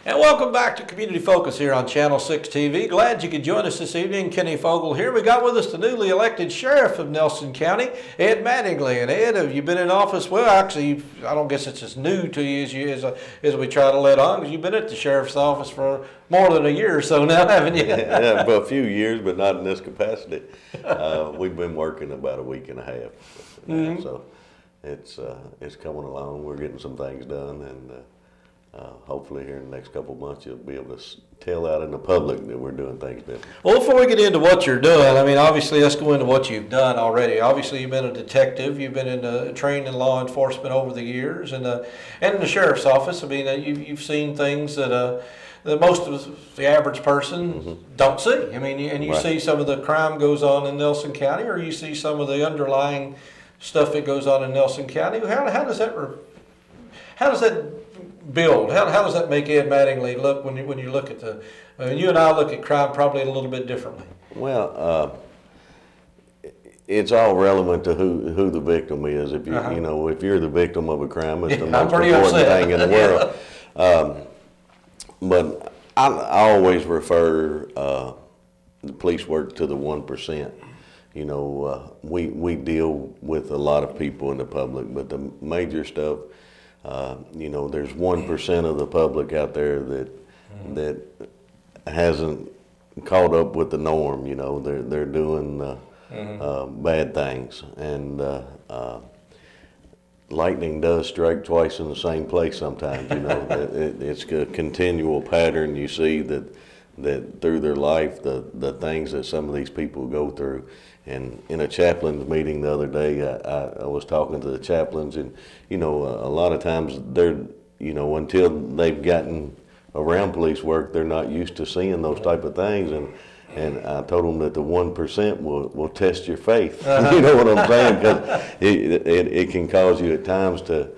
And welcome back to Community Focus here on Channel 6 TV. Glad you could join us this evening. Kenny Fogle here. We got with us the newly elected sheriff of Nelson County, Ed Mattingly. And Ed, have you been in office? Well, actually, I don't guess it's as new to you as we try to let on, because you've been at the sheriff's office for more than a year or so now, haven't you? Yeah, for a few years, but not in this capacity. We've been working about a week and a half now, so it's coming along. We're getting some things done, and hopefully here in the next couple of months you'll be able to tell out in the public that we're doing things different. Well, before we get into what you're doing, I mean, obviously let's go into what you've done already. Obviously you've been a detective, you've been trained in law enforcement over the years, and in the sheriff's office. I mean, you've seen things that most of the average person don't see. I mean, and you Right. see some of the crime goes on in Nelson County, or you see some of the underlying stuff that goes on in Nelson County. How does that build? How does that make Ed Mattingly look when you look at I mean, you and I look at crime probably a little bit differently. Well, it's all relevant to who the victim is. If you if you're the victim of a crime, it's the most important thing in the world. But I always refer the police work to the 1%. You know, we deal with a lot of people in the public, but the major stuff, you know, there's 1% of the public out there that hasn't caught up with the norm. You know, they're doing bad things, and lightning does strike twice in the same place sometimes. You know, it's a continual pattern. You see that through their life, the things that some of these people go through. And in a chaplain's meeting the other day, I was talking to the chaplains, and you know, a lot of times they're, you know, until they've gotten around police work, they're not used to seeing those type of things. And I told them that the 1% will test your faith. You know what I'm saying? Because it can cause you at times to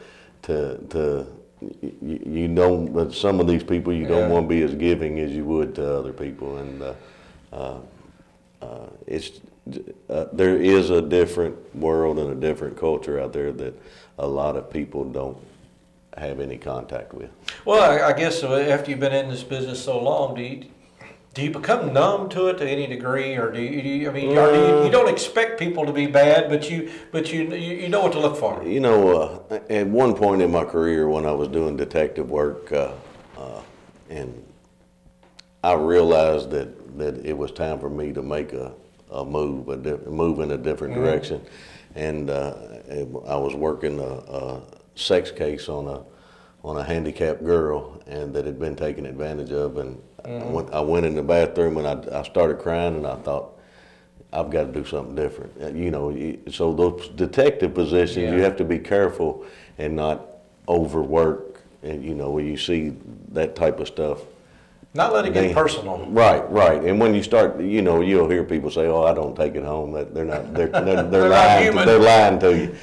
you don't. But some of these people you don't want to be as giving as you would to other people, and there is a different world and a different culture out there that a lot of people don't have any contact with. Well, I guess after you've been in this business so long, do you become numb to it to any degree, or do you I mean, you don't expect people to be bad, but you know what to look for? You know, at one point in my career when I was doing detective work, and I realized that it was time for me to make a move in a different direction, and I was working a sex case on a handicapped girl, and that had been taken advantage of, and I went in the bathroom and I started crying, and I thought, I've got to do something different. You know, so those detective positions, you have to be careful and not overwork, and you know, when you see that type of stuff. Not let it get personal. Right. And when you start, you know, you'll hear people say, "Oh, I don't take it home." They're not. They're lying. They're lying to you.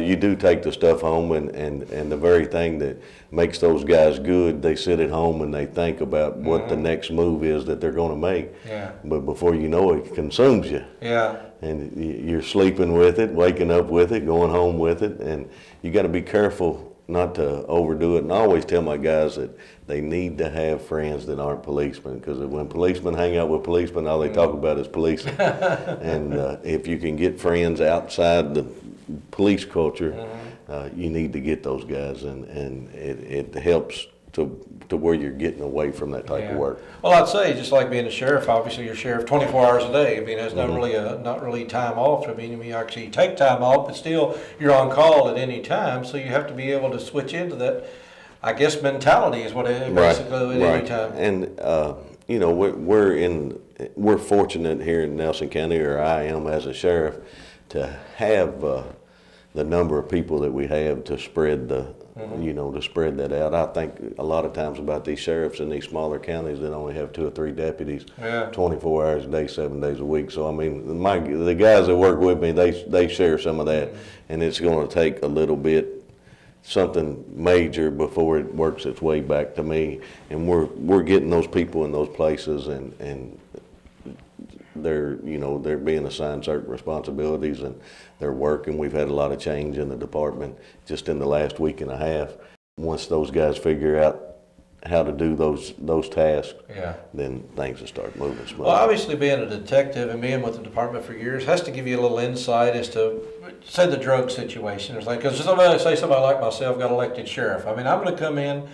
You do take the stuff home, and the very thing that makes those guys good, they sit at home and they think about what the next move is that they're going to make. Yeah. But before you know it, it consumes you. Yeah. And you're sleeping with it, waking up with it, going home with it, and you got to be careful not to overdo it. And I always tell my guys that they need to have friends that aren't policemen, because when policemen hang out with policemen, all they talk about is policing. And if you can get friends outside the police culture, you need to get those guys, and it helps to where you're getting away from that type of work. Well, I'd say just like being a sheriff, obviously you're sheriff 24 hours a day. I mean, there's not really time off. I mean, you actually take time off, but still you're on call at any time. So you have to be able to switch into that, I guess, mentality is what it basically at any time. And you know, we're fortunate here in Nelson County, or I am as a sheriff, to have the number of people that we have to spread to spread that out. I think a lot of times about these sheriffs in these smaller counties that only have 2 or 3 deputies, 24 hours a day, 7 days a week. So I mean, the guys that work with me, they share some of that, and it's going to take a little bit, something major, before it works its way back to me. And we're getting those people in those places, and they're being assigned certain responsibilities, and they're working. We've had a lot of change in the department just in the last week and a half. Once those guys figure out how to do those tasks, Yeah. then things will start moving smooth. Well, obviously being a detective and being with the department for years has to give you a little insight as to, say, the drug situation or something. Because somebody like myself got elected sheriff. I mean, I'm going to come in.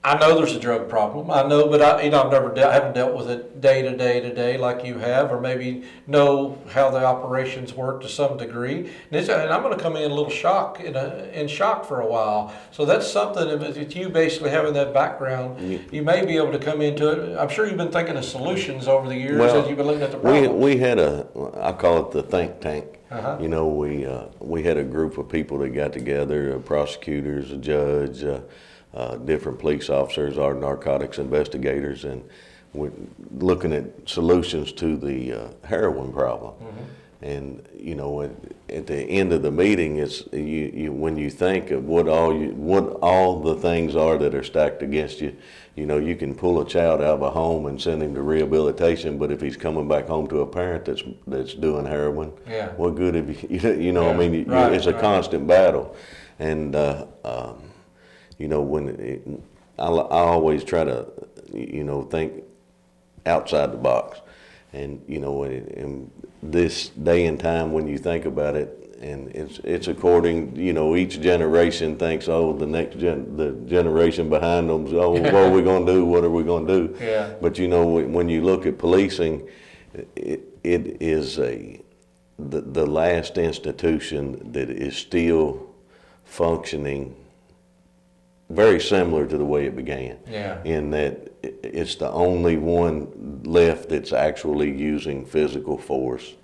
I know there's a drug problem. I know, but I've never haven't dealt with it day to day like you have, or maybe know how the operations work to some degree. And I'm going to come in a little in shock for a while. So that's something. If you basically having that background, you may be able to come into it. I'm sure you've been thinking of solutions over the years as you've been looking at the problem. We had I call it the think tank. Uh-huh. You know, we had a group of people that got together, prosecutors, a judge. Different police officers, our narcotics investigators, and we're looking at solutions to the heroin problem. Mm-hmm. And you know, at the end of the meeting, it's when you think of what all the things are that are stacked against you. You know, you can pull a child out of a home and send him to rehabilitation, but if he's coming back home to a parent that's doing heroin, what good if you know? I mean, it's a constant battle, and. You know, I always try to, you know, think outside the box. And, you know, in this day and time when you think about it, and it's according, you know, each generation thinks, oh, the generation behind them, oh, what are we going to do? What are we going to do? Yeah. But, you know, when you look at policing, it is the last institution that is still functioning very similar to the way it began. Yeah. In that it's the only one left that's actually using physical force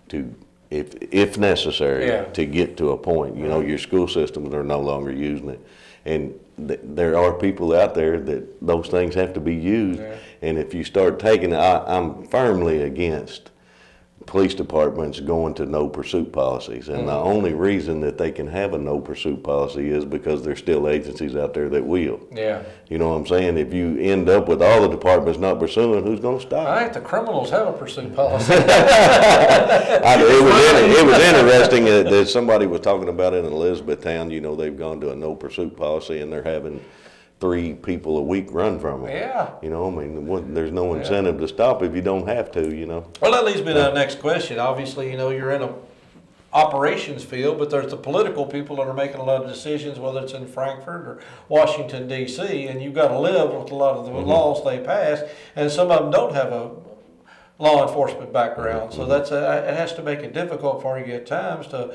to, if necessary, to get to a point. You know, your school systems are no longer using it. And there are people out there that those things have to be used. Yeah. And if you start taking it, I'm firmly against police departments going to no pursuit policies, and the only reason that they can have a no pursuit policy is because there's still agencies out there that will. Yeah. You know what I'm saying? If you end up with all the departments not pursuing, who's going to stop? I think the criminals have a pursuit policy. It was interesting that somebody was talking about it in Elizabethtown. You know, they've gone to a no pursuit policy and they're having 3 people a week run from them. Yeah. You know, I mean, there's no incentive to stop if you don't have to, you know. Well, that leads me to the next question. Obviously, you know, you're in a operations field, but there's the political people that are making a lot of decisions, whether it's in Frankfurt or Washington, D.C., and you've got to live with a lot of the laws they pass, and some of them don't have a law enforcement background. So that's it has to make it difficult for you at times to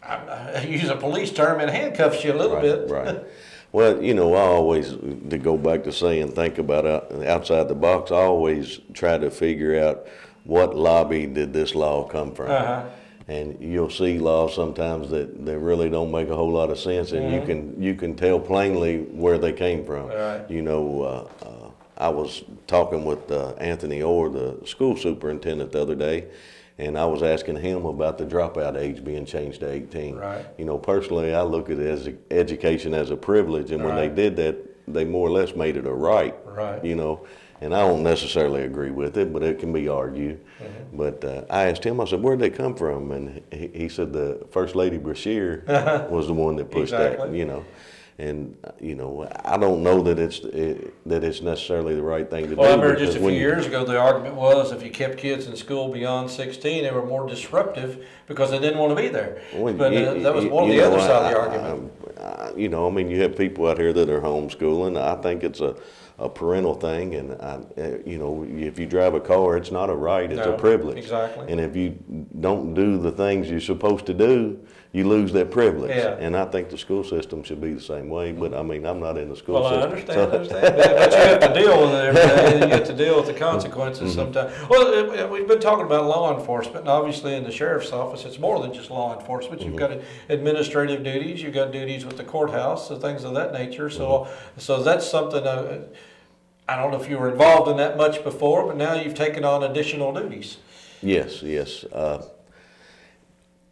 I use a police term, and handcuffs you a little bit. Right. Well, you know, I always, to go back to saying, think about outside the box, I always try to figure out what lobby did this law come from. And you'll see laws sometimes that really don't make a whole lot of sense, and you can tell plainly where they came from. Right. You know, I was talking with Anthony Orr, the school superintendent, the other day, and I was asking him about the dropout age being changed to 18. Right. You know, personally, I look at it as education as a privilege, and when they did that, they more or less made it a right. Right. You know, and I don't necessarily agree with it, but it can be argued. But I asked him, I said, where'd they come from? And he said the First Lady Brashear was the one that pushed that, you know. And you know, I don't know that it's necessarily the right thing to do. Well, I remember just a few years ago, the argument was if you kept kids in school beyond 16, they were more disruptive because they didn't want to be there. But that was one of the other side of the argument. You know, I mean, you have people out here that are homeschooling. I think it's a parental thing, and you know, if you drive a car, it's not a right; it's a privilege. Exactly. And if you don't do the things you're supposed to do, you lose that privilege. Yeah. And I think the school system should be the same way. But I mean, I'm not in the school system. Well, I understand. But you have to deal with it every day. You have to deal with the consequences sometimes. Well, we've been talking about law enforcement, and obviously in the sheriff's office, it's more than just law enforcement. You've got administrative duties. You've got duties with the courthouse, so things of that nature. So that's something. I don't know if you were involved in that much before, but now you've taken on additional duties. Yes.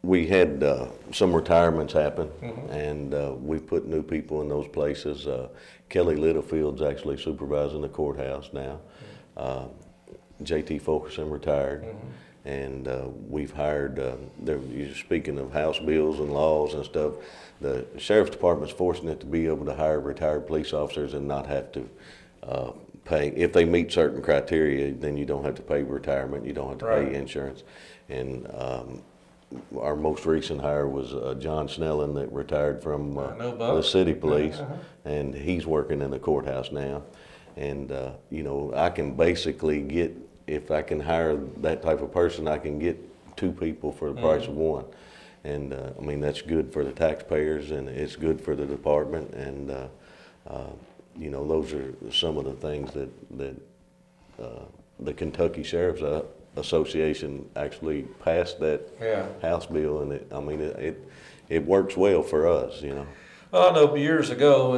We had some retirements happen, and we put new people in those places. Kelly Littlefield's actually supervising the courthouse now. J.T. Fulkerson retired, and we've hired. Speaking of House bills and laws and stuff, the Sheriff's Department's fortunate to be able to hire retired police officers and not have to pay. If they meet certain criteria, then you don't have to pay retirement, you don't have to pay insurance. And our most recent hire was John Snelling that retired from the city police, and he's working in the courthouse now. And you know, I can basically get, if I can hire that type of person, I can get 2 people for the price of 1. And I mean, that's good for the taxpayers, and it's good for the department. And you know, those are some of the things that the Kentucky Sheriff's Association actually passed that House bill, and it works well for us, you know. Well, I know years ago,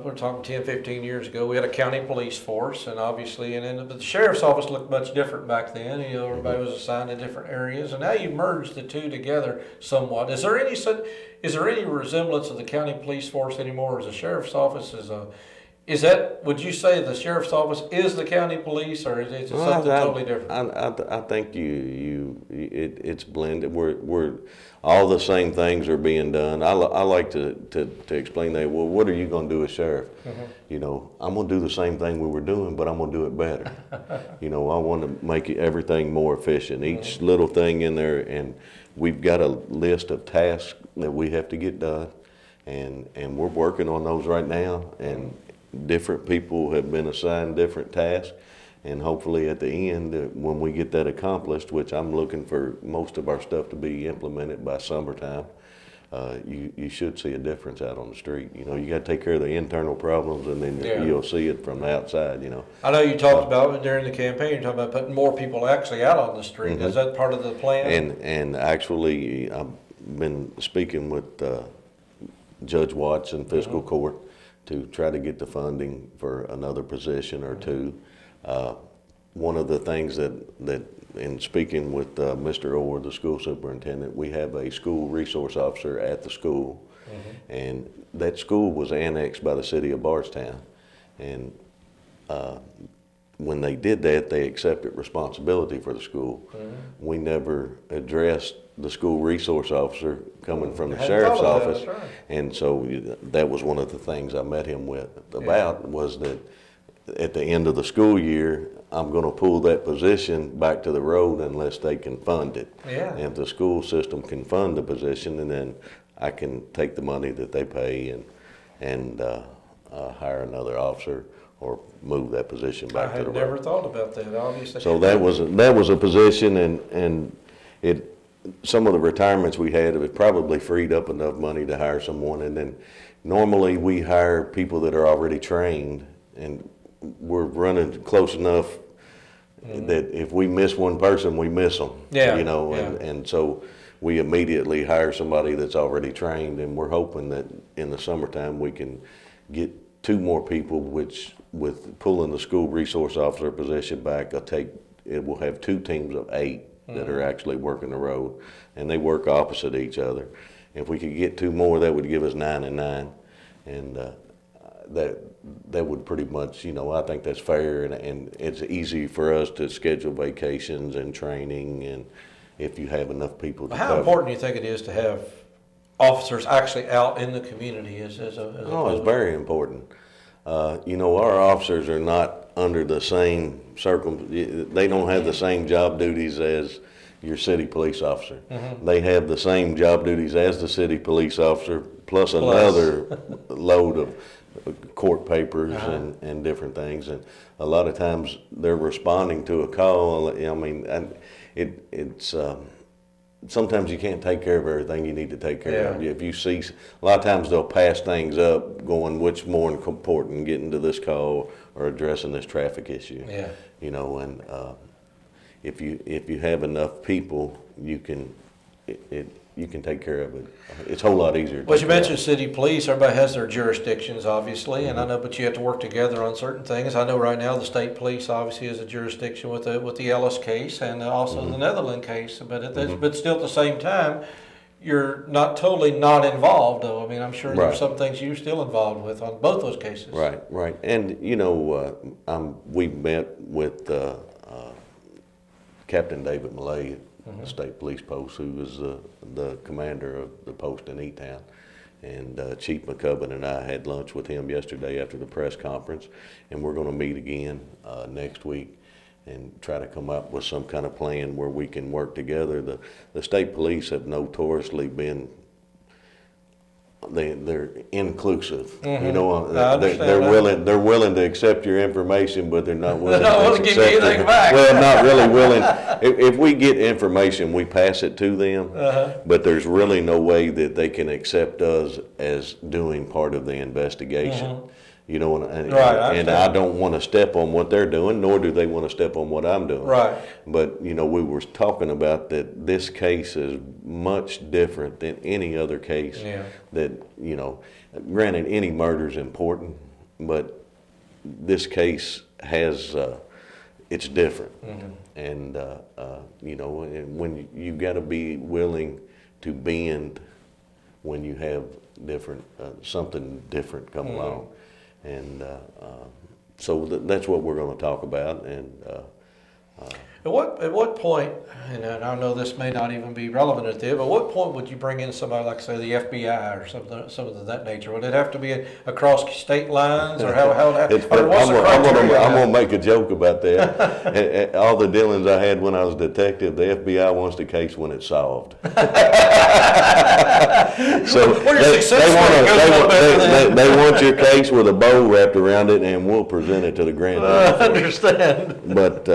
we're talking 10, 15 years ago, we had a county police force, and obviously, but the sheriff's office looked much different back then. You know, everybody was assigned to different areas, and now you merged the two together somewhat. Is there any resemblance of the county police force anymore? As the sheriff's office would you say the sheriff's office is the county police, or is it something totally different? I think it's blended. We're all the same things are being done. I like to explain that. Well, what are you going to do as sheriff? You know, I'm going to do the same thing we were doing, but I'm going to do it better. You know, I want to make everything more efficient. Each little thing in there, and we've got a list of tasks that we have to get done, and we're working on those right now. And different people have been assigned different tasks, and hopefully at the end, when we get that accomplished, which I'm looking for most of our stuff to be implemented by summertime, you should see a difference out on the street. You know, you got to take care of the internal problems, and then you'll see it from the outside, you know. I know you talked about it during the campaign, you're talking about putting more people actually out on the street. Is that part of the plan? And actually, I've been speaking with Judge Watts in fiscal court to try to get the funding for another position or 2. One of the things that in speaking with Mr. Orr, the school superintendent, we have a school resource officer at the school, and that school was annexed by the city of Bardstown. And when they did that, they accepted responsibility for the school. We never addressed the school resource officer coming from the sheriff's office. And so that was one of the things I met him with about, was that at the end of the school year, I'm going to pull that position back to the road unless they can fund it. And if the school system can fund the position, and then I can take the money that they pay and hire another officer or move that position back to the road. I had never thought about that, obviously. So that was a position, and some of the retirements we had, it probably freed up enough money to hire someone. And then normally we hire people that are already trained, and we're running close enough that if we miss one person, we miss them. You know, and so we immediately hire somebody that's already trained, and we're hoping that in the summertime we can get 2 more people, which with pulling the school resource officer position back, it will have 2 teams of 8 that are actually working the road, and they work opposite each other. If we could get 2 more, that would give us 9 and 9, and that would pretty much, you know, I think that's fair, and it's easy for us to schedule vacations and training, and if you have enough people to cover. How important do you think it is to have officers actually out in the community? It's very important. You know, our officers are not under the same they don't have the same job duties as your city police officer. They have the same job duties as the city police officer, plus another load of court papers and different things. And a lot of times they're responding to a call. I mean, it's sometimes you can't take care of everything you need to take care of. If you see, a lot of times they'll pass things up, going which more important, getting to this call or addressing this traffic issue. You know, and if you have enough people, you can take care of it. It's a whole lot easier. Well, you mentioned city police. Everybody has their jurisdictions, obviously, and I know, but you have to work together on certain things. I know right now the state police obviously is a jurisdiction with the Ellis case and also the Netherland case, but still at the same time, you're not totally not involved, though. I mean, I'm sure there's some things you're still involved with on both those cases. Right. And you know, we met with Captain David Millay the state police post, who was the commander of the post in E-Town. And Chief McCubbin and I had lunch with him yesterday after the press conference, and we're going to meet again next week and try to come up with some kind of plan where we can work together. The state police have notoriously been, they're inclusive. You know, they're willing to accept your information, but they're not willing to give you anything back. Well, not really willing. If we get information, we pass it to them, but there's really no way that they can accept us as doing part of the investigation. You know, and I don't want to step on what they're doing, nor do they want to step on what I'm doing. Right. But, you know, we were talking about that this case is much different than any other case. Yeah. That, you know, granted, any murder is important, but this case has, it's different. And, you know, and when you've got to be willing to bend when you have different, something different come along. And so that's what we're going to talk about. And at what point, and I know this may not even be relevant at this, but what point would you bring in somebody like, say, the FBI or something of that nature? Would it have to be across state lines, or how? I'm going to make a joke about that. All the dealings I had when I was a detective, the FBI wants the case when it's solved. So they want your case with a bow wrapped around it, and we'll present it to the grand jury. I understand. But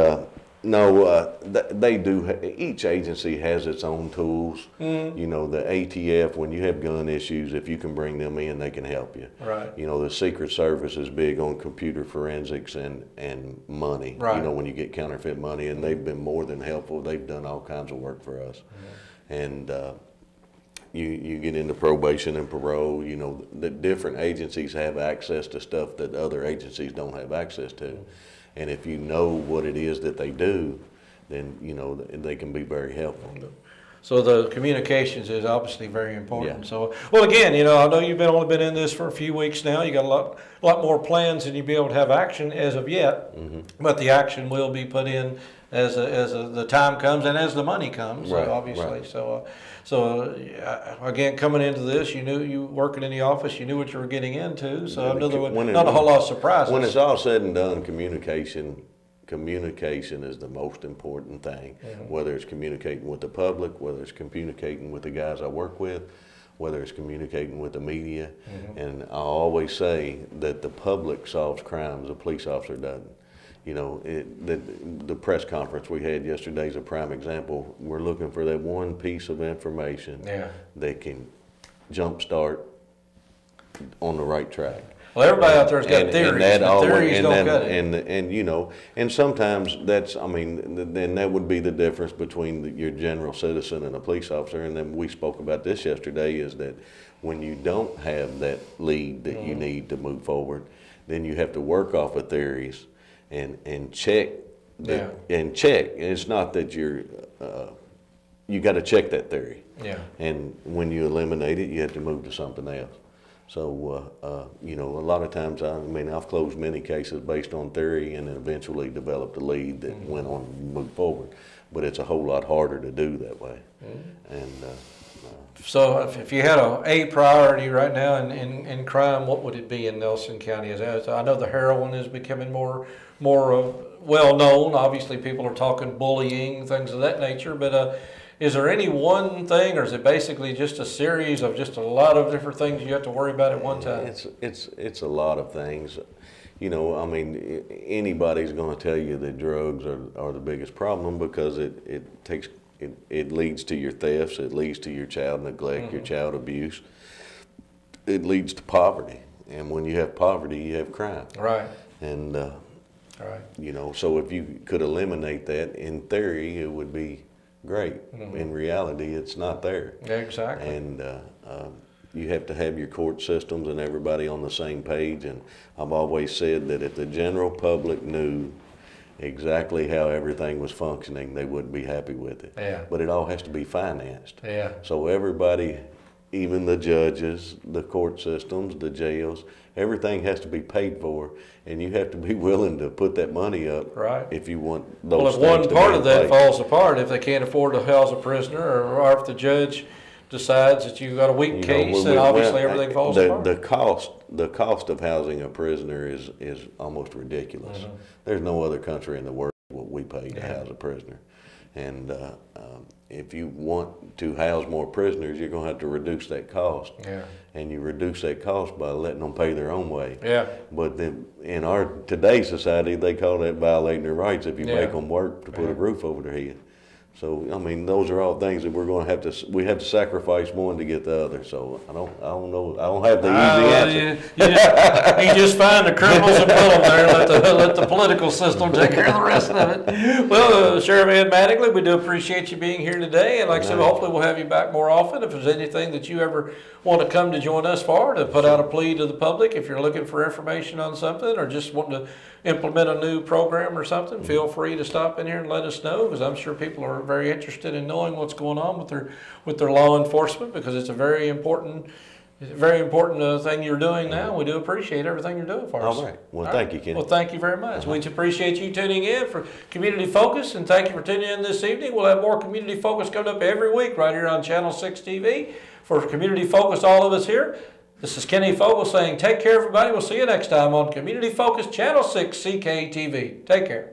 no, they do. Each agency has its own tools. You know, the ATF, when you have gun issues, if you can bring them in, they can help you. Right. You know, the Secret Service is big on computer forensics and money. Right. You know, when you get counterfeit money, and they've been more than helpful. They've done all kinds of work for us. And you get into probation and parole. You know, the different agencies have access to stuff that other agencies don't have access to. And if you know what it is that they do, then, you know, they can be very helpful. So the communications is obviously very important. Yeah. So, well, again, you know, I know you've only been in this for a few weeks now. You got a lot more plans than you'll be able to have action as of yet. But the action will be put in as the time comes and as the money comes. Right, obviously. right. So again, coming into this, you knew you working in the office, you knew what you were getting into. So I know there was not a whole lot of surprises. When it's all said and done, communication is the most important thing. Whether it's communicating with the public, whether it's communicating with the guys I work with, whether it's communicating with the media. And I always say that the public solves crimes, the police officer doesn't. You know, the press conference we had yesterday is a prime example. We're looking for that one piece of information that can jumpstart on the right track. Well, everybody out there's got theories, but theories don't cut it. And you know, and sometimes that's, I mean, then that would be the difference between your general citizen and a police officer. And then we spoke about this yesterday, is that when you don't have that lead that you need to move forward, then you have to work off of theories and check and check. And it's not that you got to check that theory. Yeah. And when you eliminate it, you have to move to something else. So, you know, a lot of times, I've closed many cases based on theory and then eventually developed a lead that went on and moved forward. But it's a whole lot harder to do that way. And so if you had a priority right now in crime, what would it be in Nelson County? I know the heroin is becoming more well known. Obviously, people are talking bullying, things of that nature. But is there any one thing, or is it basically just a series of just a lot of different things you have to worry about at one time? It's a lot of things. You know, I mean, anybody's going to tell you that drugs are the biggest problem, because it leads to your thefts, it leads to your child neglect, your child abuse. It leads to poverty, and when you have poverty, you have crime. Right. And you know, so if you could eliminate that, in theory, it would be great. In reality, it's not there. Yeah, exactly. And you have to have your court systems and everybody on the same page. And I've always said that if the general public knew exactly how everything was functioning, they wouldn't be happy with it. Yeah. But it all has to be financed. Yeah. So everybody even the judges, the court systems, the jails, everything has to be paid for, and you have to be willing to put that money up Right. if you want those Well, if things one to part be of that in place. falls apart, if they can't afford to house a prisoner, or if the judge decides that you've got a weak case, then obviously everything falls apart. The cost of housing a prisoner is almost ridiculous. Mm-hmm. There's no other country in the world what we pay to Yeah. house a prisoner. And if you want to house more prisoners, you're going to have to reduce that cost. Yeah. And you reduce that cost by letting them pay their own way. Yeah. But then in our today's society, they call that violating their rights if you Yeah. make them work to put a roof over their head. So I mean, those are all things that we're going to have to. We have to sacrifice one to get the other. So I don't know. I don't have the easy answer. You just find the criminals and put them there, and let the political system take care of the rest of it. Well, Sheriff Ed Mattingly, we do appreciate you being here today, and like I said, hopefully we'll have you back more often. If there's anything that you ever want to come to join us for, to put out a plea to the public, if you're looking for information on something or just wanting to implement a new program or something, feel free to stop in here and let us know, because I'm sure people are very interested in knowing what's going on with their law enforcement, because it's a very important thing you're doing now. We do appreciate everything you're doing for us. All right. Well, thank you, Kenny. Well, thank you very much. We appreciate you tuning in for Community Focus, and thank you for tuning in this evening. We'll have more Community Focus coming up every week right here on Channel 6 TV. For Community Focus, all of us here, this is Kenny Fogle saying take care, everybody. We'll see you next time on Community Focus, Channel 6 CKTV. Take care.